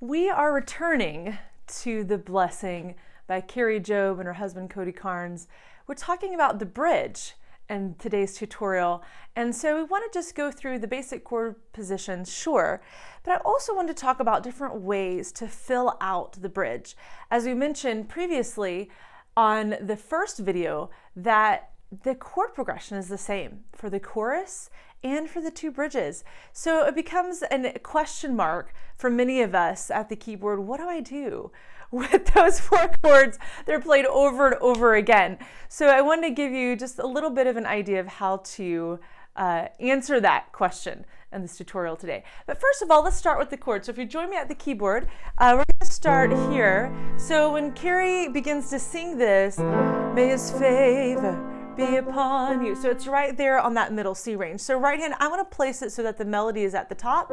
We are returning to The Blessing by Kari Jobe and her husband Cody Carnes. We're talking about the bridge in today's tutorial, and so we want to just go through the basic chord positions, sure, but I also want to talk about different ways to fill out the bridge. As we mentioned previously on the first video, that the chord progression is the same for the chorus and for the two bridges. So it becomes a question mark for many of us at the keyboard. What do I do with those four chords? They're played over and over again. So I wanted to give you just a little bit of an idea of how to answer that question in this tutorial today. But first of all, let's start with the chords. So if you join me at the keyboard, we're going to start here. So when Kari begins to sing this, may his favor be upon you. So it's right there on that middle C range. So right hand, I want to place it so that the melody is at the top.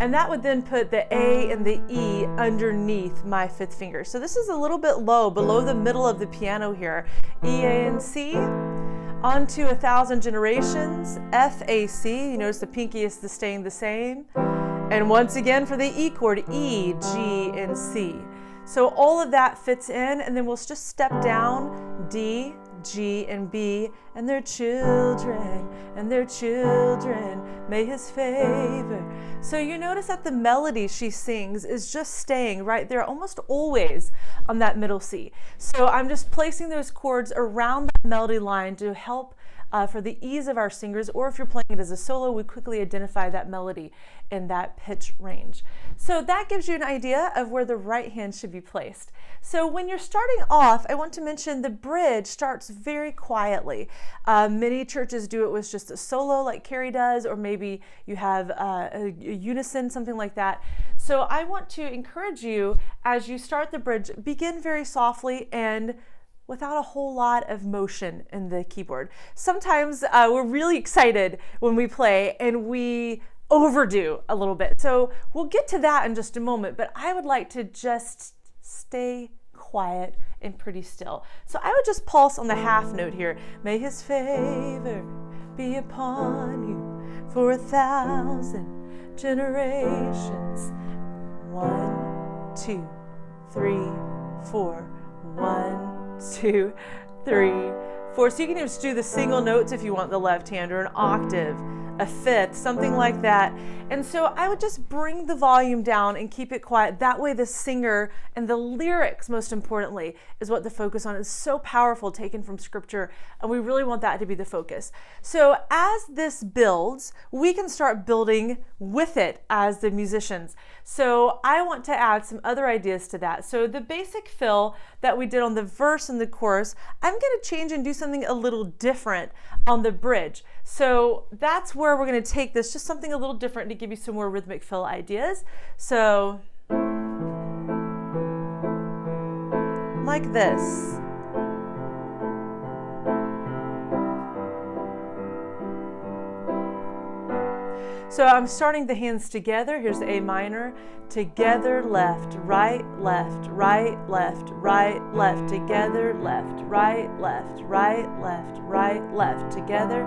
And that would then put the A and the E underneath my fifth finger. So this is a little bit low, below the middle of the piano here. E, A, and C. Onto 1,000 generations. F, A, C. You notice the pinky is staying the same. And once again for the E chord, E, G, and C. So all of that fits in, and then we'll just step down, D, G, and B, and their children, may his favor. So you notice that the melody she sings is just staying right there almost always on that middle C. So I'm just placing those chords around that melody line to help for the ease of our singers, or if you're playing it as a solo, we quickly identify that melody in that pitch range. So that gives you an idea of where the right hand should be placed. So when you're starting off, I want to mention the bridge starts very quietly. Many churches do it with just a solo like Kari does, or maybe you have a unison, something like that. So I want to encourage you, as you start the bridge, begin very softly and without a whole lot of motion in the keyboard. Sometimes we're really excited when we play and we overdo a little bit. So we'll get to that in just a moment, but I would like to just stay quiet and pretty still. So I would just pulse on the half note here. May his favor be upon you for 1,000 generations. 1, 2, 3, 4. 1, 2, 3, 4. So you can just do the single notes if you want the left hand, or an octave, a fifth, something like that. And so I would just bring the volume down and keep it quiet. That way the singer and the lyrics, most importantly, is what the focus on. Is so powerful, taken from scripture, and we really want that to be the focus. So as this builds, we can start building with it as the musicians. So I want to add some other ideas to that. So the basic fill that we did on the verse and the chorus, I'm going to change and do something a little different on the bridge. So that's where we're going to take this, just something a little different to give you some more rhythmic fill ideas. So like this. So I'm starting the hands together. Here's the A minor. Together, left, right, left, right, left, right, left, together, left, right, left, right, left, right, left, together,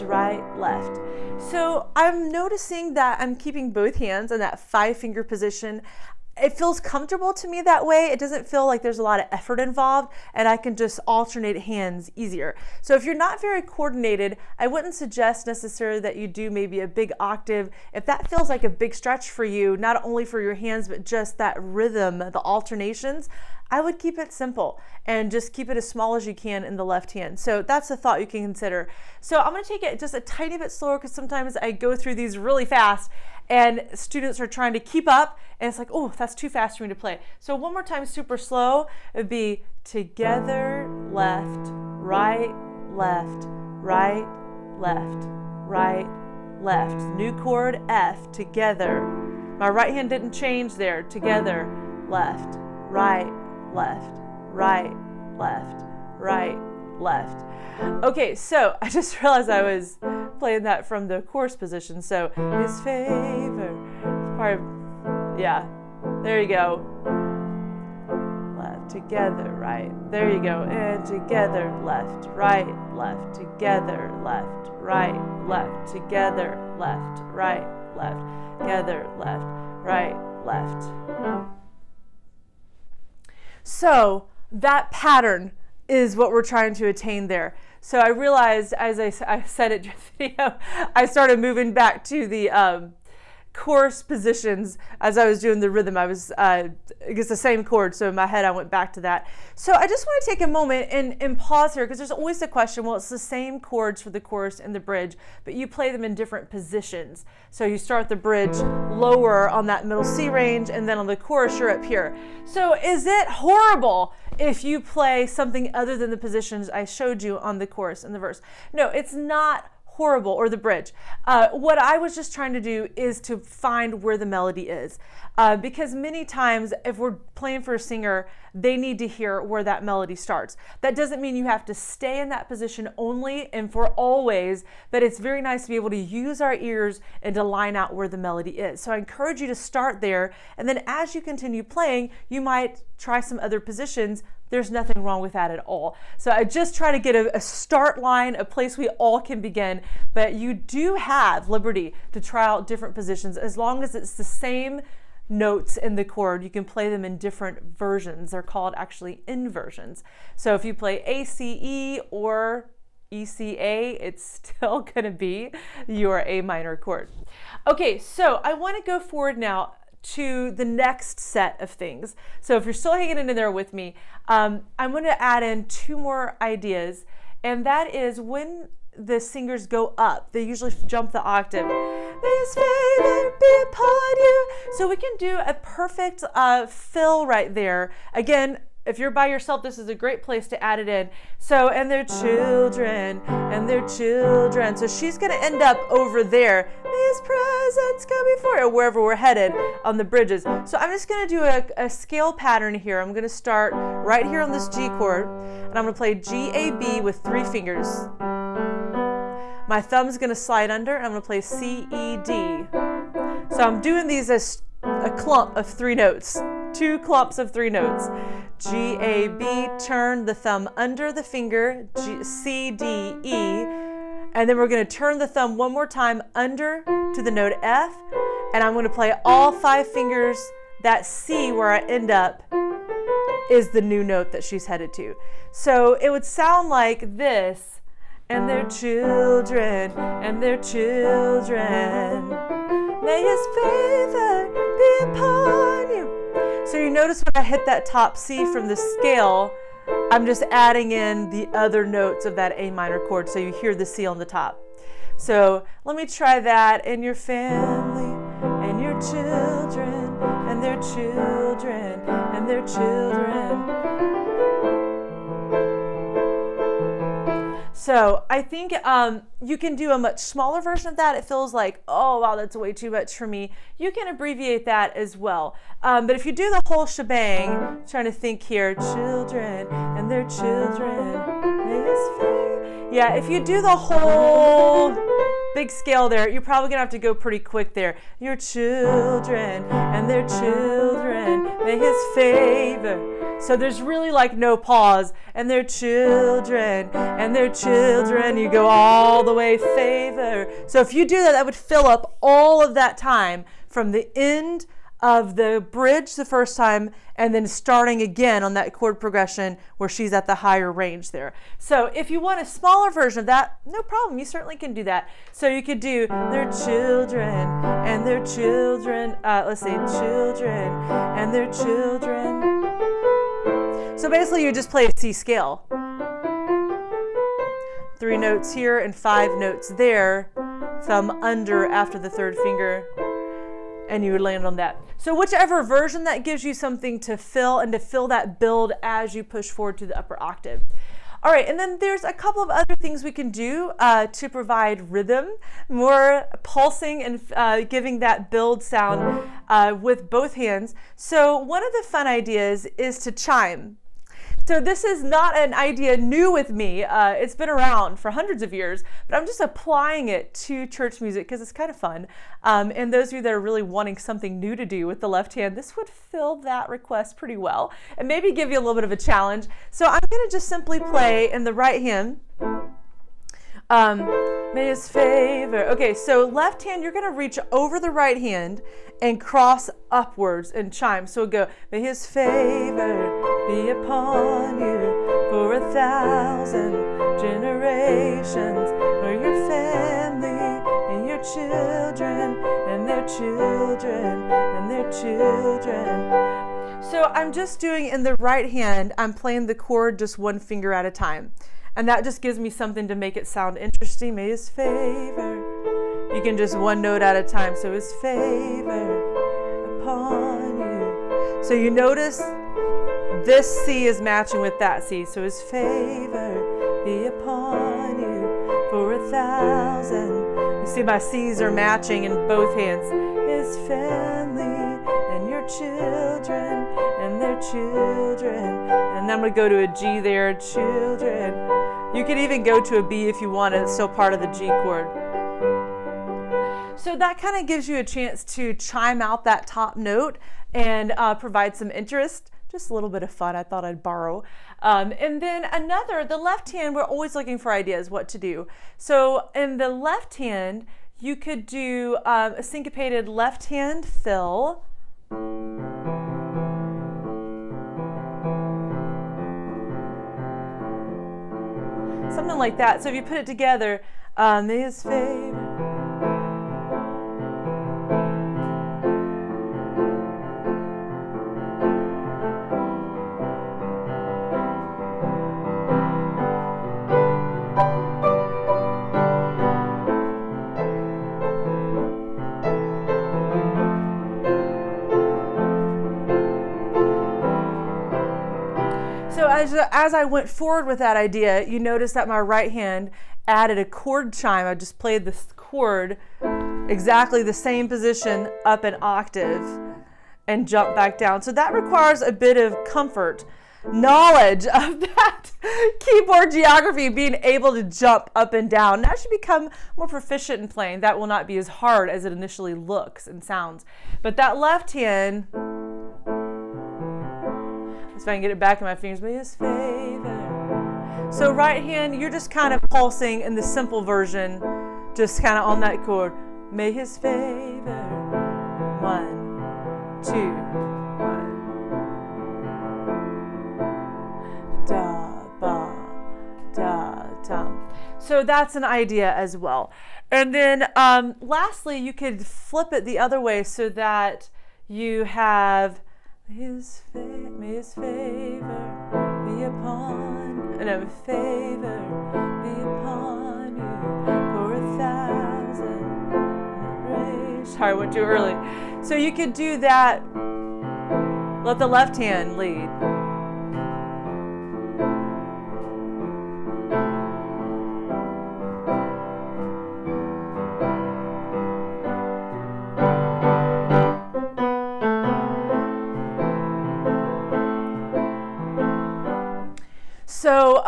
right, left. So I'm noticing that I'm keeping both hands in that 5-finger position. It feels comfortable to me that way. It doesn't feel like there's a lot of effort involved, and I can just alternate hands easier. So if you're not very coordinated, I wouldn't suggest necessarily that you do maybe a big octave. If that feels like a big stretch for you, not only for your hands, but just that rhythm, the alternations, I would keep it simple and just keep it as small as you can in the left hand. So that's a thought you can consider. So I'm going to take it just a tiny bit slower, because sometimes I go through these really fast and students are trying to keep up, and it's like, oh, that's too fast for me to play. So one more time, super slow. It would be together, left, right, left, right, left, right, left. New chord, F, together. My right hand didn't change there. Together, left, right, left, right, left, right, left. Okay, so I just realized I was playing that from the chorus position. So his favor, part of, yeah, there you go. Left, together, right, there you go. And together, left, right, left, together, left, right, left, together, left, right, left, together, left, right, left. So that pattern is what we're trying to attain there. So I realized, as I said it during the video, I started moving back to the chorus positions as I was doing the rhythm. I was, I guess, the same chord, so in my head I went back to that. So I just want to take a moment and pause here, because there's always the question, well, it's the same chords for the chorus and the bridge, but you play them in different positions. So you start the bridge lower on that middle C range, and then on the chorus you're up here. So is it horrible if you play something other than the positions I showed you on the chorus and the verse? No, it's not horrible, or the bridge. What I was just trying to do is to find where the melody is, because many times if we're playing for a singer, they need to hear where that melody starts. That doesn't mean you have to stay in that position only and for always, but it's very nice to be able to use our ears and to line out where the melody is. So I encourage you to start there, and then as you continue playing, you might try some other positions. There's nothing wrong with that at all. So I just try to get a start line, a place we all can begin, but you do have liberty to try out different positions as long as it's the same notes in the chord. You can play them in different versions. They're called actually inversions. So if you play A, C, E or E, C, A, it's still gonna be your A minor chord. Okay, so I wanna go forward now to the next set of things. So if you're still hanging in there with me, I'm going to add in two more ideas, and that is when the singers go up, they usually jump the octave. May His favor be upon you. So we can do a perfect fill right there. Again, if you're by yourself, this is a great place to add it in. So, and their children, and their children. So she's going to end up over there. May His presence go before you, wherever we're headed on the bridges. So I'm just going to do a scale pattern here. I'm going to start right here on this G chord, and I'm going to play G, A, B with 3 fingers. My thumb's going to slide under, and I'm going to play C, E, D. So I'm doing these as a clump of 3 notes. 2 clumps of 3 notes. G, A, B, turn the thumb under the finger, G, C, D, E, and then we're going to turn the thumb one more time under to the note F, and I'm going to play all 5 fingers. That C where I end up is the new note that she's headed to. So it would sound like this, and their children, and their children. May His favor be upon you. So you notice when I hit that top C from the scale, I'm just adding in the other notes of that A minor chord, so you hear the C on the top. So let me try that. And your family, and your children, and their children, and their children. So I think you can do a much smaller version of that. It feels like, oh, wow, that's way too much for me. You can abbreviate that as well. But if you do the whole shebang, I'm trying to think here, children and their children. Yeah, if you do the whole big scale there, you're probably gonna have to go pretty quick there. Your children and their children, may His favor. So there's really like no pause. And their children, and their children, you go all the way favor. So if you do that, that would fill up all of that time from the end of the bridge the first time, and then starting again on that chord progression where she's at the higher range there. So if you want a smaller version of that, no problem, you certainly can do that. So you could do their children and their children, let's say children and their children. So basically you just play a C scale. 3 notes here and 5 notes there, thumb under after the 3rd finger, and you would land on that. So whichever version that gives you something to fill and to fill that build as you push forward to the upper octave. All right, and then there's a couple of other things we can do to provide rhythm, more pulsing and giving that build sound with both hands. So one of the fun ideas is to chime. So this is not an idea new with me. It's been around for hundreds of years, but I'm just applying it to church music because it's kind of fun. And those of you that are really wanting something new to do with the left hand, this would fill that request pretty well and maybe give you a little bit of a challenge. So I'm going to just simply play in the right hand. May his favor. Okay, so left hand, you're going to reach over the right hand and cross upwards and chime. So go, may his favor be upon you for 1,000 generations, or your family and your children and their children and their children. So I'm just doing in the right hand, I'm playing the chord just one finger at a time. And that just gives me something to make it sound interesting. May his favor. You can just one note at a time. So his favor upon you. So you notice this C is matching with that C. So his favor be upon you for 1,000. You see my C's are matching in both hands. His family and your children and their children. And I'm going to go to a G there, children. You could even go to a B if you want. It's still part of the G chord. So that kind of gives you a chance to chime out that top note and provide some interest. Just a little bit of fun I thought I'd borrow. And then the left hand, we're always looking for ideas what to do. So in the left hand, you could do a syncopated left hand fill. Something like that. So if you put it together, his favor. So as I went forward with that idea, you notice that my right hand added a chord chime. I just played this chord exactly the same position up an octave and jump back down. So that requires a bit of comfort, knowledge of that keyboard geography, being able to jump up and down. Now, as you become more proficient in playing, that will not be as hard as it initially looks and sounds. But that left hand, if I can get it back in my fingers, may his favor. So right hand, you're just kind of pulsing in the simple version, just kind of on that chord. May his favor. 1, 2, 1. Da, ba, da, dum. So that's an idea as well. And then lastly, you could flip it the other way so that you have may his favor be upon, no, favor be upon you for 1,000. Sorry, I went too early. So you could do that. Let the left hand lead. So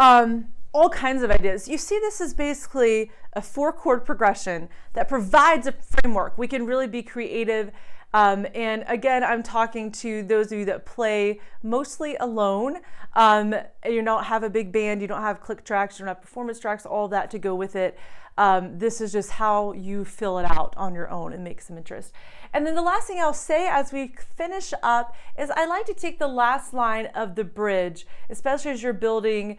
all kinds of ideas. You see, this is basically a 4-chord progression that provides a framework. We can really be creative. And again, I'm talking to those of you that play mostly alone. You don't have a big band, you don't have click tracks, you don't have performance tracks, all of that to go with it. This is just how you fill it out on your own and make some interest. And then the last thing I'll say as we finish up is I like to take the last line of the bridge, especially as you're building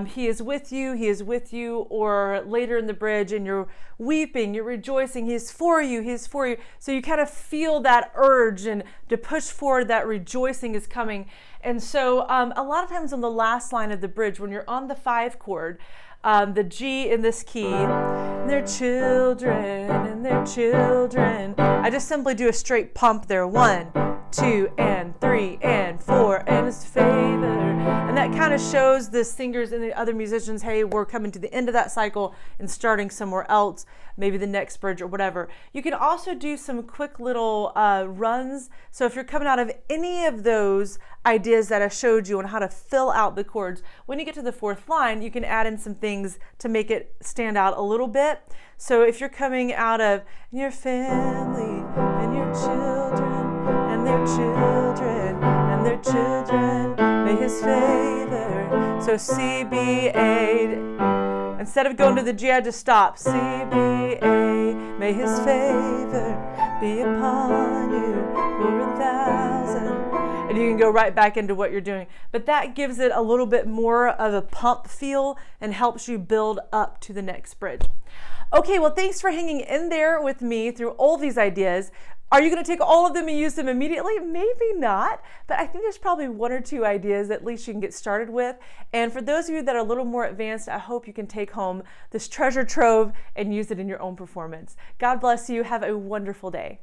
he is with you, or later in the bridge and you're weeping, you're rejoicing, he is for you, he is for you. So you kind of feel that urge and to push forward, that rejoicing is coming. And so a lot of times on the last line of the bridge, when you're on the 5 chord, the G in this key, and their children, and their children. I just simply do a straight pump there. 1, 2, and 3, and 4, and his favor. And that kind of shows the singers and the other musicians, hey, we're coming to the end of that cycle and starting somewhere else, maybe the next bridge or whatever. You can also do some quick little runs. So if you're coming out of any of those ideas that I showed you on how to fill out the chords, when you get to the 4th line, you can add in some things to make it stand out a little bit. So if you're coming out of your family and your children and their children and their children, may his favor. So C, B, A, Instead of going to the G, I just stop. C, B, A, may his favor be upon you for 1,000. And you can go right back into what you're doing. But that gives it a little bit more of a pump feel and helps you build up to the next bridge. Okay, well, thanks for hanging in there with me through all these ideas. Are you going to take all of them and use them immediately? Maybe not, but I think there's probably 1 or 2 ideas at least you can get started with. And for those of you that are a little more advanced, I hope you can take home this treasure trove and use it in your own performance. God bless you. Have a wonderful day.